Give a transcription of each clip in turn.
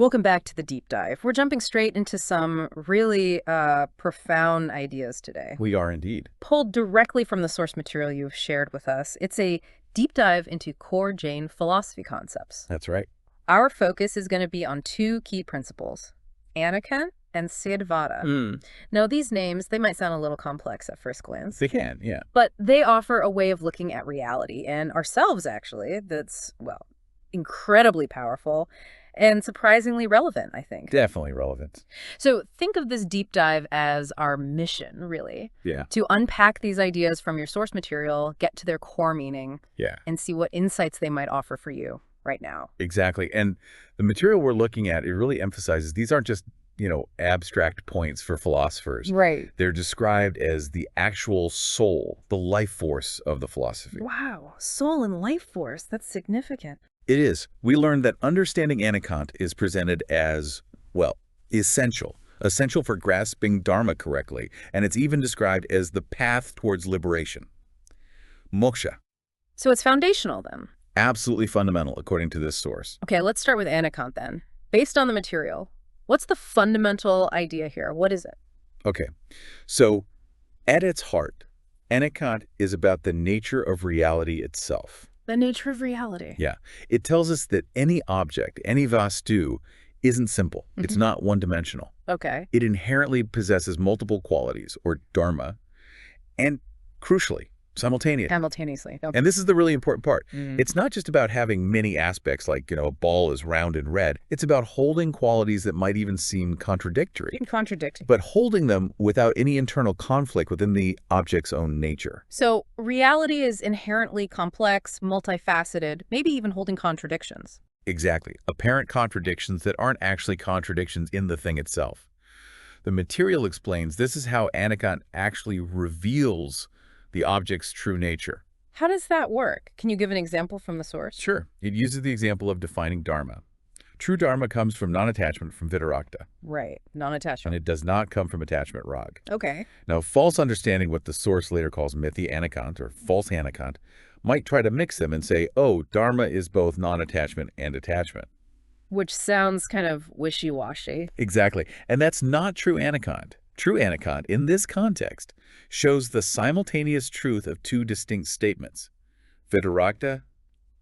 Welcome back to the deep dive. We're jumping straight into some really profound ideas today. We are indeed. Pulled directly from the source material you've shared with us, it's a deep dive into core Jain philosophy concepts. That's right. Our focus is going to be on two key principles, Anekant and Syadvad. Now, these names, they might sound a little complex at first glance. They can, yeah. But they offer a way of looking at reality and ourselves, actually, that's, well, incredibly powerful and surprisingly relevant, I think. Definitely relevant. So think of this deep dive as our mission, really. Yeah. To unpack these ideas from your source material, get to their core meaning, Yeah. and see what insights they might offer for you right now. Exactly. And the material we're looking at, it really emphasizes these aren't just, abstract points for philosophers. Right. They're described as the actual soul, the life force of the philosophy. Wow. Soul and life force. That's significant. It is. We learned that understanding Anekant is presented as, well, essential for grasping Dharma correctly, and it's even described as the path towards liberation. Moksha. So it's foundational then? Absolutely fundamental, according to this source. Okay, let's start with Anekant then. Based on the material, what's the fundamental idea here? What is it? Okay, so at its heart, Anekant is about the nature of reality itself. The nature of reality. Yeah. It tells us that any object, any vastu, isn't simple. It's not one-dimensional. Okay. It inherently possesses multiple qualities, or dharma, and crucially, Simultaneously. Okay. And this is the really important part. It's not just about having many aspects like, a ball is round and red. It's about holding qualities that might even seem contradictory. Contradicting. But holding them without any internal conflict within the object's own nature. So reality is inherently complex, multifaceted, maybe even holding contradictions. Exactly. Apparent contradictions that aren't actually contradictions in the thing itself. The material explains this is how Anekant actually reveals the object's true nature. How does that work? Can you give an example from the source? Sure. It uses the example of defining dharma. True dharma comes from non-attachment, from Vidarakta. Right. And Non-attachment. it does not come from attachment rag. Okay. Now, false understanding, what the source later calls mithi Anekant, or false Anekant, might try to mix them and say, oh, dharma is both non-attachment and attachment. Which sounds kind of wishy-washy. Exactly. And that's not true Anekant. True Anekant, in this context, shows the simultaneous truth of two distinct statements. Vidarakta,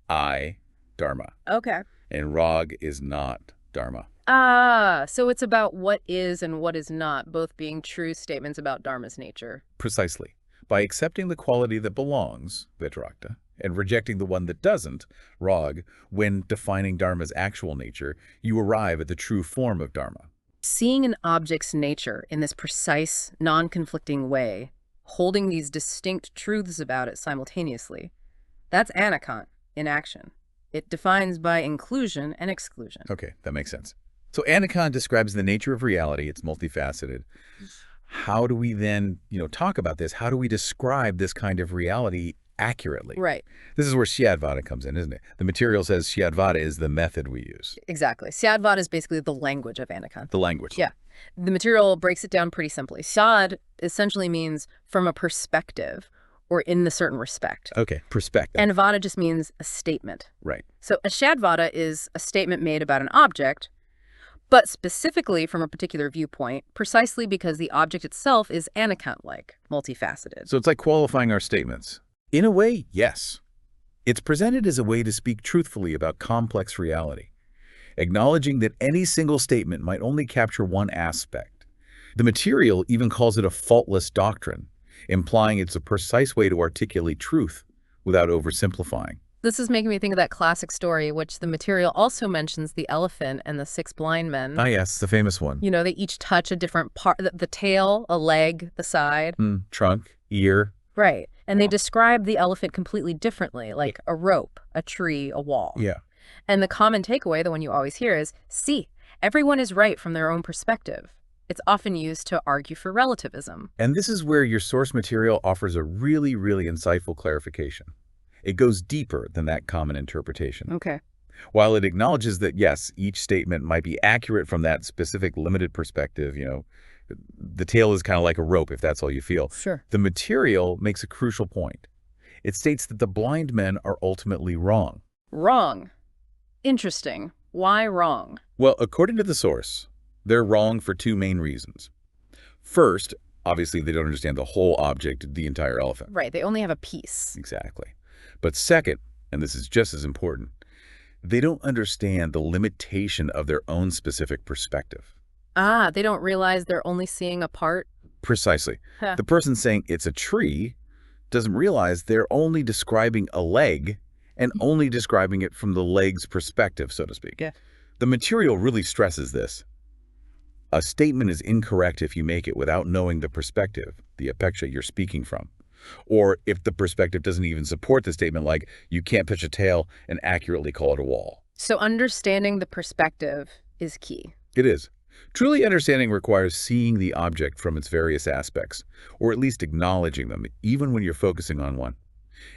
I, dharma. Okay. And rag is not dharma. Ah, so it's about what is and what is not, both being true statements about dharma's nature. Precisely. By accepting the quality that belongs, Vidarakta, and rejecting the one that doesn't, rag, when defining dharma's actual nature, you arrive at the true form of dharma. Seeing an object's nature in this precise, non-conflicting way, holding these distinct truths about it simultaneously, that's Anekant in action. It defines by inclusion and exclusion. Okay, that makes sense. So Anekant describes the nature of reality. It's multifaceted. How do we then, talk about this? How do we describe this kind of reality accurately? Right. This is where Syadvad comes in, isn't it? The material says Syadvad is the method we use. Exactly. Syadvad is basically the language of Anekant. The language. Yeah. The material breaks it down pretty simply. Syad essentially means from a perspective or in the certain respect. Okay, perspective. And vada just means a statement. Right. So a Syadvada is a statement made about an object, but specifically from a particular viewpoint, precisely because the object itself is Anekant-like, multifaceted. So it's like qualifying our statements. In a way, yes. It's presented as a way to speak truthfully about complex reality, acknowledging that any single statement might only capture one aspect. The material even calls it a faultless doctrine, implying it's a precise way to articulate truth without oversimplifying. This is making me think of that classic story, which the material also mentions the elephant and the six blind men. Ah, yes, the famous one. They each touch a different part, the tail, a leg, the side. Trunk, ear. Right. And they describe the elephant completely differently, like a rope, a tree, a wall. Yeah. And the common takeaway, the one you always hear, is, see, everyone is right from their own perspective. It's often used to argue for relativism. And this is where your source material offers a really, really insightful clarification. It goes deeper than that common interpretation. Okay. While it acknowledges that, yes, each statement might be accurate from that specific limited perspective, the tail is kind of like a rope if that's all you feel. Sure. The material makes a crucial point. It states that the blind men are ultimately wrong. Wrong. Interesting. Why wrong? Well, according to the source, they're wrong for two main reasons. First, obviously, they don't understand the whole object, the entire elephant. Right, they only have a piece. Exactly. But second, and this is just as important, they don't understand the limitation of their own specific perspective. Ah, they don't realize they're only seeing a part? Precisely. Huh. The person saying it's a tree doesn't realize they're only describing a leg and only describing it from the leg's perspective, so to speak. Yeah. The material really stresses this. A statement is incorrect if you make it without knowing the perspective, the apeksha you're speaking from. Or if the perspective doesn't even support the statement, like you can't pitch a tail and accurately call it a wall. So understanding the perspective is key. It is. Truly understanding requires seeing the object from its various aspects, or at least acknowledging them, even when you're focusing on one.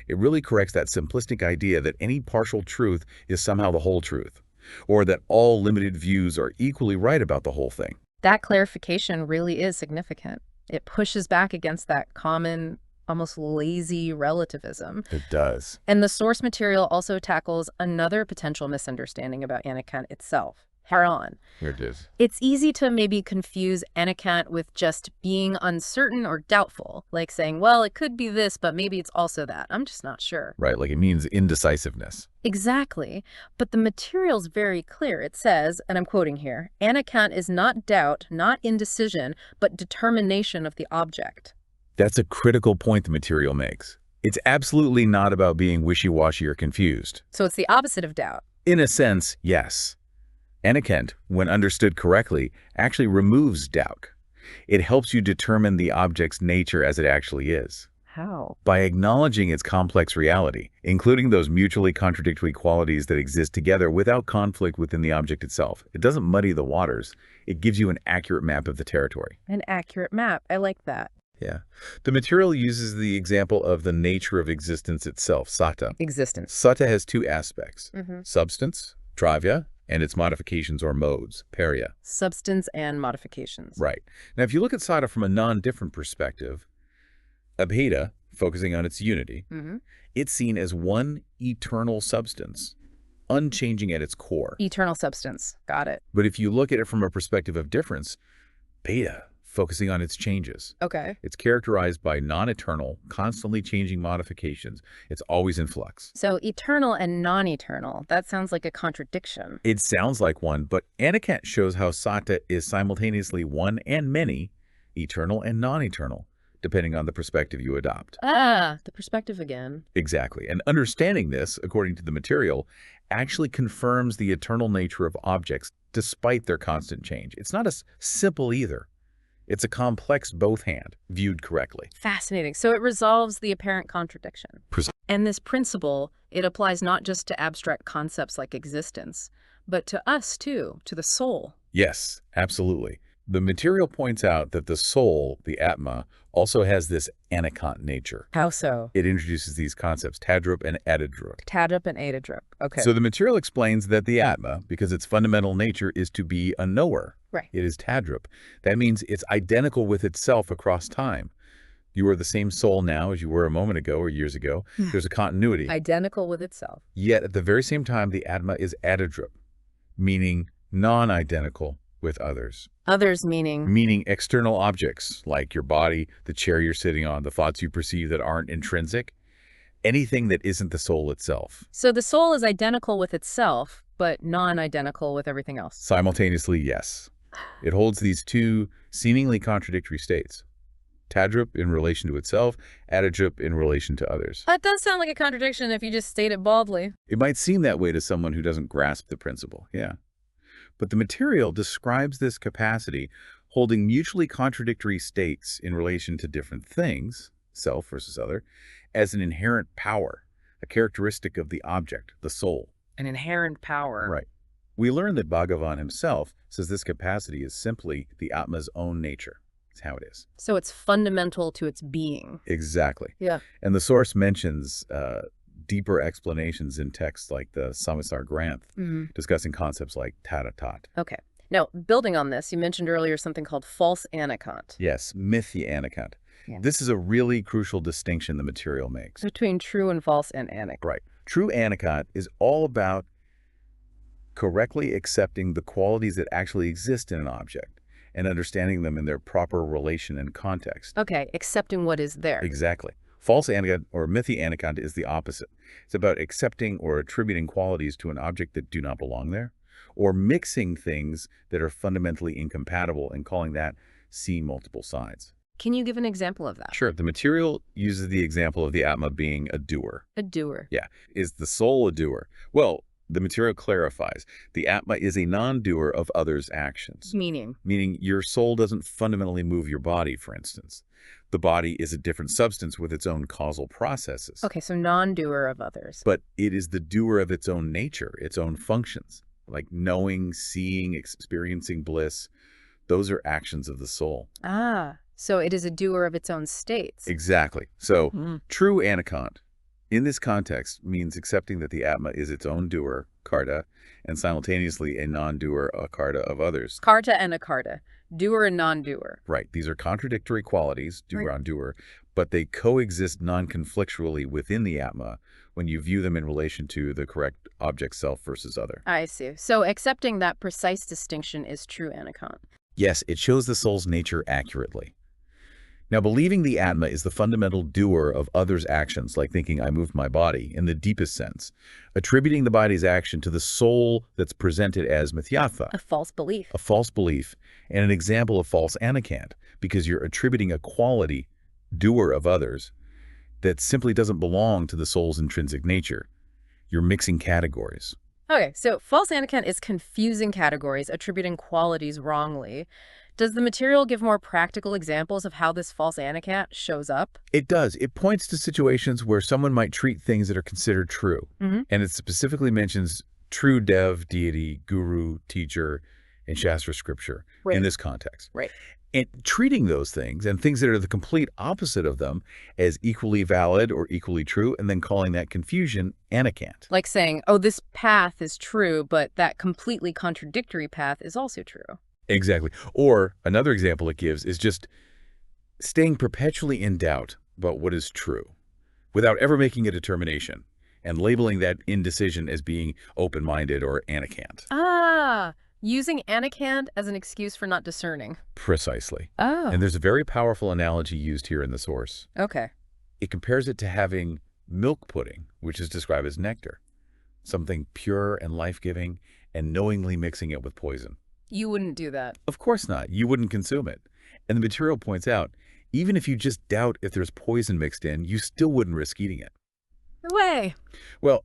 It really corrects that simplistic idea that any partial truth is somehow the whole truth, or that all limited views are equally right about the whole thing. That clarification really is significant. It pushes back against that common, almost lazy relativism. It does. And the source material also tackles another potential misunderstanding about Anekant itself, Haran. Here it is. It's easy to maybe confuse Anekant with just being uncertain or doubtful, like saying, well, it could be this, but maybe it's also that. I'm just not sure. Right, like it means indecisiveness. Exactly. But the material's very clear. It says, and I'm quoting here, Anekant is not doubt, not indecision, but determination of the object. That's a critical point the material makes. It's absolutely not about being wishy-washy or confused. So it's the opposite of doubt. In a sense, yes. Anekant, when understood correctly, actually removes doubt. It helps you determine the object's nature as it actually is. How? By acknowledging its complex reality, including those mutually contradictory qualities that exist together without conflict within the object itself. It doesn't muddy the waters. It gives you an accurate map of the territory. An accurate map. I like that. Yeah. The material uses the example of the nature of existence itself, sata. Existence. Sata has two aspects, Mm-hmm. substance, dravya, and its modifications or modes, parya. Substance and modifications. Right. Now, if you look at sata from a non-different perspective, abheda, focusing on its unity, Mm-hmm. it's seen as one eternal substance, unchanging at its core. Eternal substance. Got it. But if you look at it from a perspective of difference, beta, focusing on its changes. Okay. It's characterized by non-eternal, constantly changing modifications. It's always in flux. So eternal and non-eternal. That sounds like a contradiction. It sounds like one, but Anekant shows how sata is simultaneously one and many, eternal and non-eternal, depending on the perspective you adopt. Ah, the perspective again. Exactly. And understanding this, according to the material, actually confirms the eternal nature of objects despite their constant change. It's not as simple either. It's a complex both-hand, viewed correctly. Fascinating. So it resolves the apparent contradiction. Pres- And this principle, it applies not just to abstract concepts like existence, but to us too, to the soul. Yes, absolutely. The material points out that the soul, the atma, also has this anekant nature. How so? It introduces these concepts, tadrup and adadrup. Tadrup and adadrup. Okay. So the material explains that the atma, because its fundamental nature is to be a knower. Right. It is tadrup. That means it's identical with itself across time. You are the same soul now as you were a moment ago or years ago. There's a continuity. Identical with itself. Yet at the very same time, the atma is adadrup, meaning non-identical with others. Others meaning? Meaning external objects like your body, the chair you're sitting on, the thoughts you perceive that aren't intrinsic, anything that isn't the soul itself. So the soul is identical with itself, but non-identical with everything else. Simultaneously, yes. It holds these two seemingly contradictory states. Tadrup in relation to itself, adadrup in relation to others. That does sound like a contradiction if you just state it baldly. It might seem that way to someone who doesn't grasp the principle, yeah. But the material describes this capacity holding mutually contradictory states in relation to different things, self versus other, as an inherent power, a characteristic of the object, the soul. An inherent power. Right. We learn that Bhagavan himself says this capacity is simply the Atma's own nature. It's how it is. So it's fundamental to its being. Exactly. Yeah. And the source mentions deeper explanations in texts like the Samsara Granth, discussing concepts like tadatat. Okay. Now, building on this, you mentioned earlier something called false Anekant. Yes, mithya Anekant. Yeah. This is a really crucial distinction the material makes. Between true and false and Anek. Right. True Anekant is all about correctly accepting the qualities that actually exist in an object and understanding them in their proper relation and context. Okay, accepting what is there. Exactly. False Anekant or Mythi Anekant is the opposite. It's about accepting or attributing qualities to an object that do not belong there, or mixing things that are fundamentally incompatible and calling that seeing multiple sides. Can you give an example of that? Sure, the material uses the example of the Atma being a doer. A doer. Yeah. Is the soul a doer? Well, the material clarifies. The Atma is a non-doer of others' actions. Meaning? Meaning your soul doesn't fundamentally move your body, for instance. The body is a different substance with its own causal processes. Okay, so non-doer of others. But it is the doer of its own nature, its own functions, like knowing, seeing, experiencing bliss. Those are actions of the soul. Ah, so it is a doer of its own states. Exactly. So true Anekant, in this context, means accepting that the Atma is its own doer, karta, and simultaneously a non-doer, akarta, of others. Karta and akarta. Doer and non-doer. Right. These are contradictory qualities, doer Right. on doer, but they coexist non-conflictually within the Atma when you view them in relation to the correct object self versus other. I see. So accepting that precise distinction is true Anekant. Yes, it shows the soul's nature accurately. Now, believing the Atma is the fundamental doer of others' actions, like thinking I moved my body, in the deepest sense, attributing the body's action to the soul that's presented as mithyatva, A false belief. a false belief, and an example of false Anekant, because you're attributing a quality, doer of others, that simply doesn't belong to the soul's intrinsic nature. You're mixing categories. Okay, so false Anekant is confusing categories, attributing qualities wrongly. Does the material give more practical examples of how this false Anekant shows up? It does. It points to situations where someone might treat things that are considered true. And it specifically mentions true dev, deity, guru, teacher, and Shastra scripture in this context. Right. And treating those things and things that are the complete opposite of them as equally valid or equally true, and then calling that confusion Anekant. Like saying, oh, this path is true, but that completely contradictory path is also true. Exactly. Or another example it gives is just staying perpetually in doubt about what is true without ever making a determination and labeling that indecision as being open-minded or Anekant. Ah, using Anekant as an excuse for not discerning. Precisely. Oh. And there's a very powerful analogy used here in the source. Okay. It compares it to having milk pudding, which is described as nectar, something pure and life-giving, and knowingly mixing it with poison. You wouldn't do that. Of course not. You wouldn't consume it. And the material points out, even if you just doubt if there's poison mixed in, you still wouldn't risk eating it. No way. Well,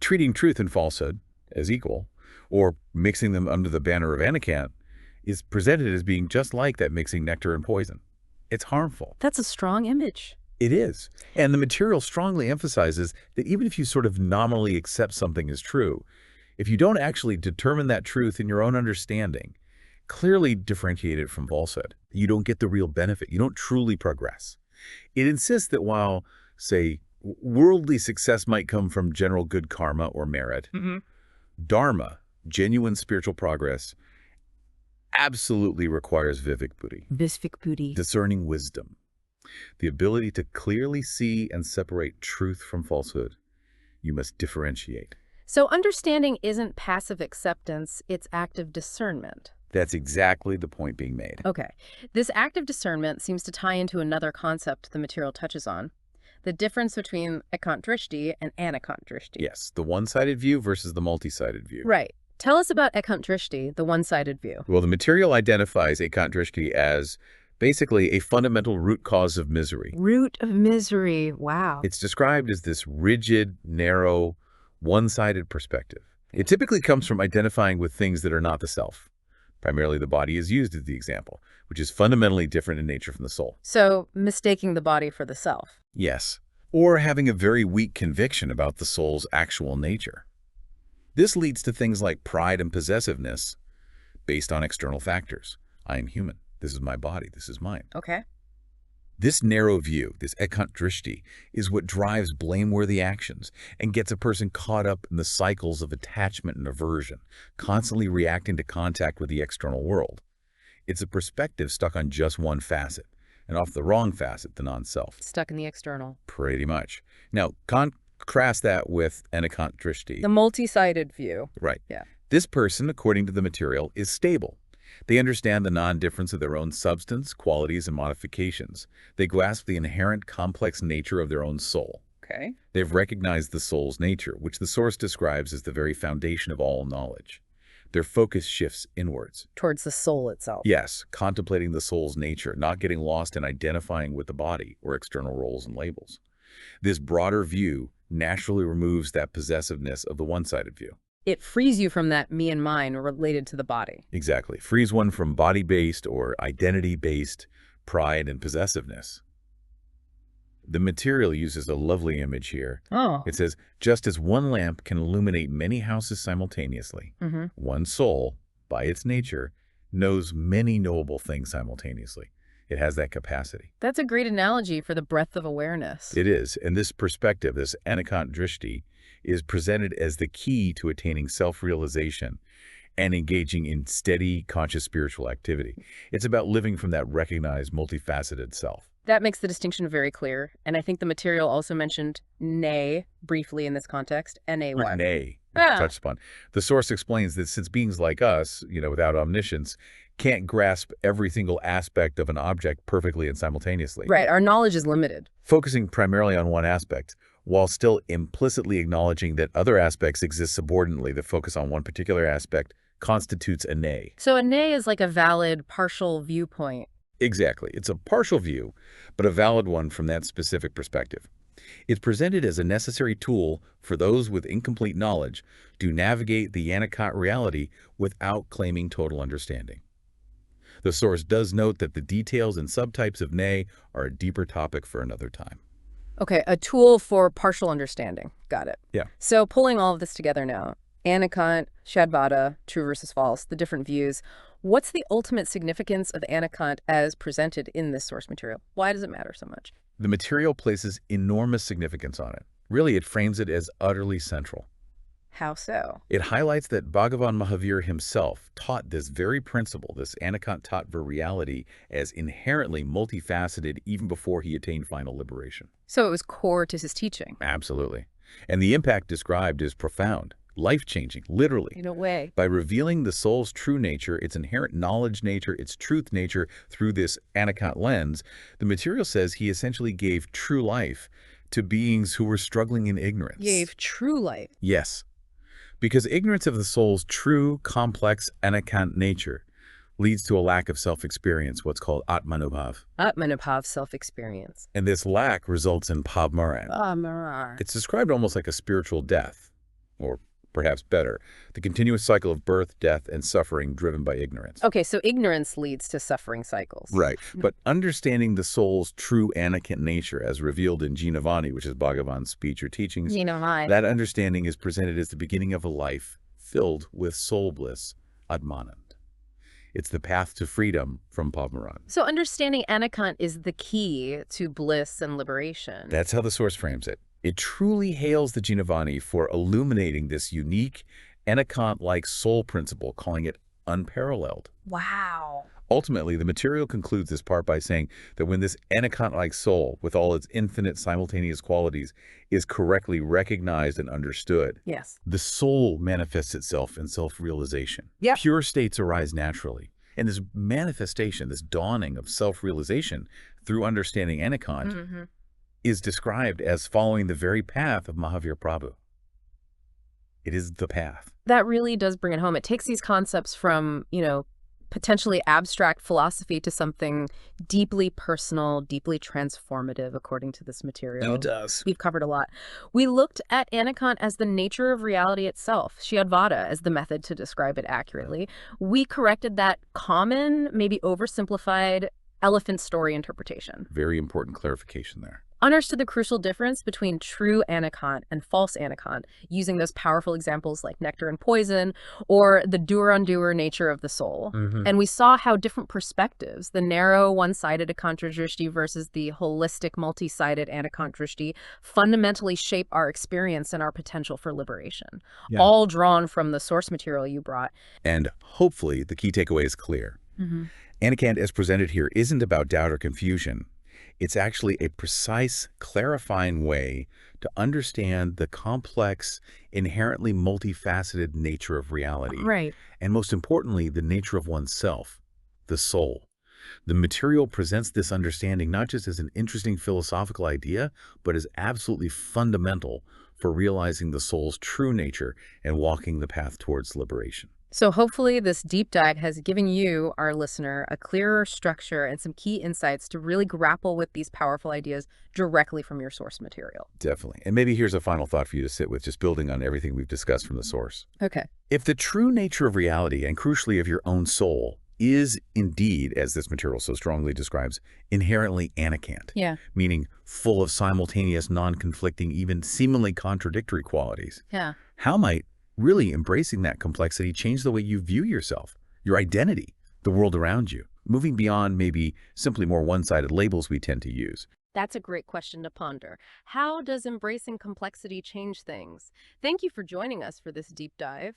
treating truth and falsehood as equal, or mixing them under the banner of Anekant, is presented as being just like that mixing nectar and poison. It's harmful. That's a strong image. It is. And the material strongly emphasizes that even if you sort of nominally accept something as true, if you don't actually determine that truth in your own understanding, clearly differentiate it from falsehood, you don't get the real benefit. You don't truly progress. It insists that while, say, worldly success might come from general good karma or merit, dharma, genuine spiritual progress, absolutely requires vivek buddhi, Visvik Buddhi. discerning wisdom, the ability to clearly see and separate truth from falsehood. You must differentiate. So understanding isn't passive acceptance, it's active discernment. That's exactly the point being made. Okay. This active discernment seems to tie into another concept the material touches on, the difference between Ekant Drishti and Anekant Drishti. Yes, the one-sided view versus the multi-sided view. Right. Tell us about Ekant Drishti, the one-sided view. Well, the material identifies Anekant Drishti as basically a fundamental root cause of misery. Root of misery. Wow. It's described as this rigid, narrow, one-sided perspective. It typically comes from identifying with things that are not the self. Primarily, the body is used as the example, which is fundamentally different in nature from the soul. So mistaking the body for the self. Yes. Or having a very weak conviction about the soul's actual nature. This leads to things like pride and possessiveness based on external factors. I am human. This is my body. This is mine. Okay. This narrow view, this Ekant Drishti, is what drives blameworthy actions and gets a person caught up in the cycles of attachment and aversion, constantly reacting to contact with the external world. It's a perspective stuck on just one facet, and off the wrong facet, the non-self. Stuck in the external. Pretty much. Now, Contrast that with Anekant Drishti. The multi-sided view. Right. Yeah. This person, according to the material, is stable. They understand the non-difference of their own substance, qualities, and modifications. They grasp the inherent complex nature of their own soul. Okay. They've recognized the soul's nature, which the source describes as the very foundation of all knowledge. Their focus shifts inwards. Towards the soul itself. Yes, contemplating the soul's nature, not getting lost in identifying with the body or external roles and labels. This broader view naturally removes that possessiveness of the one-sided view. It frees you from that me and mine related to the body. Exactly. Frees one from body-based or identity-based pride and possessiveness. The material uses a lovely image here. Oh. It says, just as one lamp can illuminate many houses simultaneously, one soul, by its nature, knows many knowable things simultaneously. It has that capacity. That's a great analogy for the breadth of awareness. It is. And this perspective, this Anekant Drishti, is presented as the key to attaining self-realization and engaging in steady, conscious spiritual activity. It's about living from that recognized, multifaceted self. That makes the distinction very clear. And I think the material also mentioned nay briefly in this context. N-A-Y. Nay, Ah. touched upon. The source explains that since beings like us, without omniscience, can't grasp every single aspect of an object perfectly and simultaneously. Right. Our knowledge is limited. Focusing primarily on one aspect, while still implicitly acknowledging that other aspects exist subordinately that focus on one particular aspect, constitutes a nay. So a nay is like a valid partial viewpoint. Exactly. It's a partial view, but a valid one from that specific perspective. It's presented as a necessary tool for those with incomplete knowledge to navigate the Anekant reality without claiming total understanding. The source does note that the details and subtypes of nay are a deeper topic for another time. Okay, a tool for partial understanding. Got it. Yeah. So pulling all of this together now, Anekant, Syadvad, true versus false, the different views. What's the ultimate significance of Anekant as presented in this source material? Why does it matter so much? The material places enormous significance on it. Really, it frames it as utterly central. How so? It highlights that Bhagavan Mahavir himself taught this very principle, this Anekant Tattva reality, as inherently multifaceted even before he attained final liberation. So it was core to his teaching. Absolutely. And the impact described is profound, life-changing, literally. In a way. By revealing the soul's true nature, its inherent knowledge nature, its truth nature through this Anekant lens, the material says he essentially gave true life to beings who were struggling in ignorance. Gave true life. Yes. Because ignorance of the soul's true, complex Anekant nature leads to a lack of self-experience, what's called Atmanubhav. Atmanubhav, self-experience. And this lack results in Pabmaran. Marar. It's described almost like a spiritual death, or perhaps better, the continuous cycle of birth, death, and suffering driven by ignorance. Okay, so ignorance leads to suffering cycles. Right. But understanding the soul's true Anekant nature as revealed in Jinavani, which is Bhagavan's speech or teachings, that understanding is presented as the beginning of a life filled with soul bliss, Atmanand. It's the path to freedom from Pavmaran. So understanding Anekant is the key to bliss and liberation. That's how the source frames it. It truly hails the Jinavani for illuminating this unique Anekant-like soul principle, calling it unparalleled. Wow. Ultimately, the material concludes this part by saying that when this Anekant-like soul, with all its infinite simultaneous qualities, is correctly recognized and understood, Yes. the soul manifests itself in self-realization. Yep. Pure states arise naturally. And this manifestation, this dawning of self-realization through understanding Anekant, is described as following the very path of Mahavir Prabhu. It is the path. That really does bring it home. It takes these concepts from, potentially abstract philosophy to something deeply personal, deeply transformative, according to this material. It does. We've covered a lot. We looked at Anekant as the nature of reality itself, Syadvad as the method to describe it accurately. We corrected that common, maybe oversimplified elephant story interpretation. Very important clarification there. Understood the crucial difference between true Anekant and false Anekant, using those powerful examples like nectar and poison, or the doer-undoer nature of the soul. And we saw how different perspectives, the narrow, one-sided Anekant Drishti versus the holistic, multi-sided Anekant Drishti, fundamentally shape our experience and our potential for liberation. Yeah. All drawn from the source material you brought. And hopefully the key takeaway is clear. Anekant as presented here isn't about doubt or confusion. It's actually a precise, clarifying way to understand the complex, inherently multifaceted nature of reality, Right. and most importantly, the nature of oneself, the soul. The material presents this understanding not just as an interesting philosophical idea, but as absolutely fundamental for realizing the soul's true nature and walking the path towards liberation. So hopefully this deep dive has given you, our listener, a clearer structure and some key insights to really grapple with these powerful ideas directly from your source material. Definitely. And maybe here's a final thought for you to sit with, just building on everything we've discussed from the source. Okay. If the true nature of reality, and crucially of your own soul, is indeed, as this material so strongly describes, inherently anekant, Yeah. meaning full of simultaneous, non-conflicting, even seemingly contradictory qualities, Yeah. how might really embracing that complexity change the way you view yourself, your identity, the world around you, moving beyond maybe simply more one-sided labels we tend to use? That's a great question to ponder. How does embracing complexity change things? Thank you for joining us for this deep dive.